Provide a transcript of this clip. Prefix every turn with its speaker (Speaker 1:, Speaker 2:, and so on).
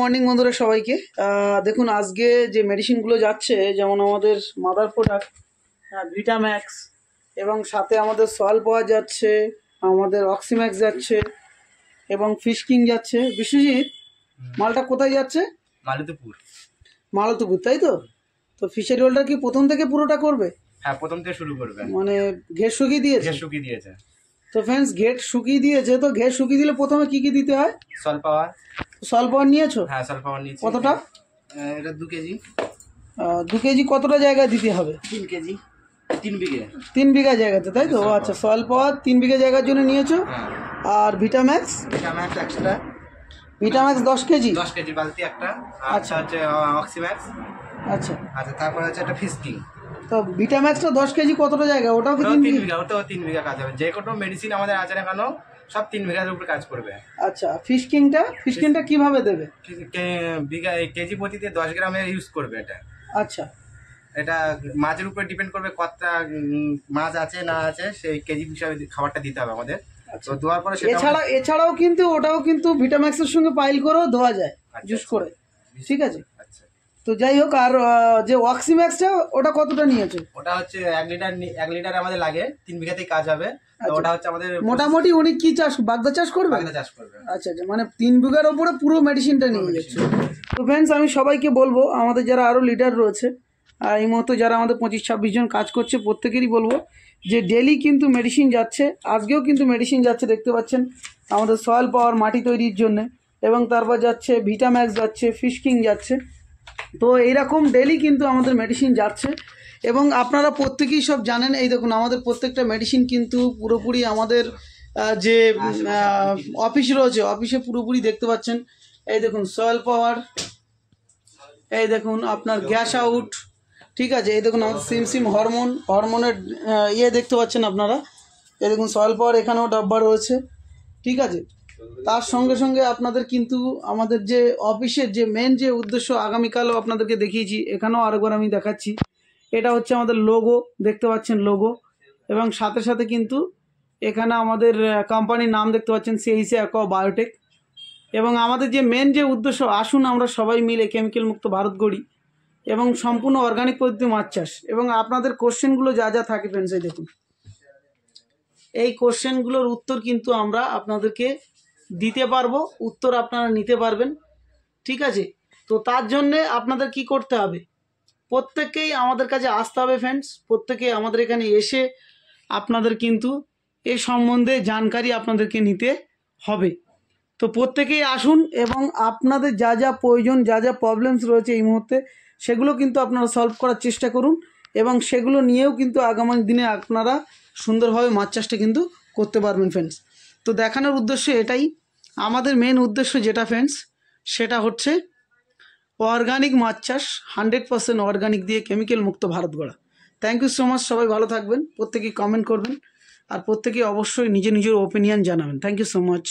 Speaker 1: Morning বন্ধুরা সবাইকে। দেখুন আজকে যে মেডিসিনগুলো যাচ্ছে, যেমন আমাদের মাদার প্রোডাক্ট ভিটাম্যাক্স, এবং সাথে আমাদের সল পাওয়া যাচ্ছে, আমাদের অক্সিম্যাক্স যাচ্ছে এবং ফিশ কিং যাচ্ছে। বিশ্বজিৎ, মালটা কোথায় যাচ্ছে? মালতীপুর, তাই তো? তো ফিশারি হোল্ডার কি প্রথম থেকে পুরোটা করবে?
Speaker 2: হ্যাঁ, প্রথম থেকে শুরু করবে।
Speaker 1: মানে ঘের শুকিয়ে দিয়েছে? তো ফ্রেন্ডস, ঘেট শুকিয়ে দিয়েছে। তো ঘের শুকিয়ে দিলে প্রথমে কি কি দিতে হয়? সল পাওয়ার নিয়েছো?
Speaker 2: হ্যাঁ, সল পাওয়ার নিয়েছি।
Speaker 1: কতটা?
Speaker 2: এটা 2 কেজি।
Speaker 1: 2 কেজি কতটা জায়গায় দিতে হবে?
Speaker 2: 3 কেজি, 3 বিঘে।
Speaker 1: 3 বিঘা জায়গাতে, তাই তো? আচ্ছা, সল পাওয়ার 3 বিঘা জায়গার জন্য নিয়েছো। আর Vitamax
Speaker 2: extra,
Speaker 1: Vitamax 10 KG.
Speaker 2: 10 KG বালতি একটা। আচ্ছা, হচ্ছে অক্সিম্যাক্স।
Speaker 1: আচ্ছা,
Speaker 2: তারপর হচ্ছে একটা ফিশ কিং।
Speaker 1: তো ভিটাম্যাক্সটা 10 কেজি কতটা জায়গা? ওটাও কি 3 বিঘা?
Speaker 2: ওটাও 3 বিঘা কাজ হবে। যে কোনো মেডিসিন আমাদের আছে না কেন, সব 3 বিঘার উপরে কাজ করবে।
Speaker 1: আচ্ছা, ফিশ কিংটা কিভাবে দেবে?
Speaker 2: বিঘা কেজি প্রতিতে 10 গ্রামের ইউজ করবে এটা।
Speaker 1: আচ্ছা,
Speaker 2: এটা মাছের উপরে ডিপেন্ড করবে, কতটা মাছ আছে না আছে, সেই কেজি হিসাবে খাবারটা দিতে হবে আমাদের। তো ধোয়ার পরে
Speaker 1: এছাড়াও কিন্তু ওটাও কিন্তু ভিটাম্যাক্সের সঙ্গে পাইল করেও ধোয়া যায়, জুস করে। ঠিক আছে, তো যাই হোক। আর যে অক্সিম্যাক্সটা, ওটা কতটা নিয়েছো?
Speaker 2: ওটা হচ্ছে 1 লিটার আমাদের লাগে, 3 বিঘাতেই কাজ হবে। তো ওটা হচ্ছে আমাদের
Speaker 1: মোটামুটি উনি কি চাষ, বাগদা চাষ করবে? আচ্ছা, মানে 3 বিঘার ওপরে পুরো মেডিসিনটা নিয়ে যাচ্ছে। তো ফ্রেন্ডস, আমি সবাইকে বলবো, আমাদের যারা আরও লিডার রয়েছে, আর এই মুহূর্তে যারা আমাদের 25-26 জন কাজ করছে, প্রত্যেকেরই বলবো যে ডেলি কিন্তু মেডিসিন যাচ্ছে। আজকেও কিন্তু মেডিসিন যাচ্ছে, দেখতে পাচ্ছেন, আমাদের সয়েল পাওয়ার মাটি তৈরির জন্যে, এবং তারপর যাচ্ছে ভিটাম্যাক্স যাচ্ছে, ফিশ কিং যাচ্ছে। তো এইরকম ডেলি কিন্তু আমাদের মেডিসিন যাচ্ছে, এবং আপনারা প্রত্যেকেই সব জানেন। এই দেখুন, আমাদের প্রত্যেকটা মেডিসিন কিন্তু পুরোপুরি আমাদের যে অফিস রয়েছে, অফিসে পুরোপুরি দেখতে পাচ্ছেন। এই দেখুন সয়েল পাওয়ার, এই দেখুন আপনার গ্যাস আউট, ঠিক আছে। এই দেখুন আমাদের সিম হরমোনের দেখতে পাচ্ছেন আপনারা। এই দেখুন সয়েল পাওয়ার, এখানেও ডাব্বা রয়েছে, ঠিক আছে। তার সঙ্গে সঙ্গে আপনাদের কিন্তু আমাদের যে অফিসের যে মেন যে উদ্দেশ্য, আগামীকালও আপনাদেরকে দেখিয়েছি, এখানেও আরেকবার আমি দেখাচ্ছি। এটা হচ্ছে আমাদের লোগো, দেখতে পাচ্ছেন লোগো, এবং সাথে সাথে কিন্তু এখানে আমাদের কোম্পানির নাম দেখতে পাচ্ছেন, CIC অ্যাকোয়া বায়োটেক। এবং আমাদের যে মেন যে উদ্দেশ্য, আসুন আমরা সবাই মিলে কেমিক্যাল মুক্ত ভারত গড়ি, এবং সম্পূর্ণ অর্গানিক পদ্ধতি মাছ চাষ। এবং আপনাদের কোশ্চেনগুলো যা যা থাকে ফ্রেন্ডস, এই দেখুন, এই কোশ্চেনগুলোর উত্তর কিন্তু আমরা আপনাদেরকে দিতে পারবো, উত্তর আপনারা নিতে পারবেন, ঠিক আছে। তো তার জন্যে আপনাদের কি করতে হবে? প্রত্যেককেই আমাদের কাছে আসতে হবে ফ্রেন্ডস। প্রত্যেকেই আমাদের এখানে এসে আপনাদের কিন্তু এ সম্বন্ধে জানকারি আপনাদেরকে নিতে হবে। তো প্রত্যেকেই আসুন, এবং আপনাদের যা যা প্রয়োজন, যা যা প্রবলেমস রয়েছে এই মুহূর্তে, সেগুলো কিন্তু আপনারা সলভ করার চেষ্টা করুন, এবং সেগুলো নিয়েও কিন্তু আগামী দিনে আপনারা সুন্দরভাবে মাছ চাষটা কিন্তু করতে পারবেন ফ্রেন্ডস। তো দেখানোর উদ্দেশ্য এটাই, আমাদের মেন উদ্দেশ্য যেটা ফ্রেন্ডস, সেটা হচ্ছে অর্গানিক মাছ চাষ, 100% অর্গানিক দিয়ে কেমিক্যাল মুক্ত ভারত গড়া। Thank you so much. সবাই ভালো থাকবেন, প্রত্যেকেই কমেন্ট করবেন, আর প্রত্যেকেই অবশ্যই নিজের ওপিনিয়ন জানাবেন। Thank you so much.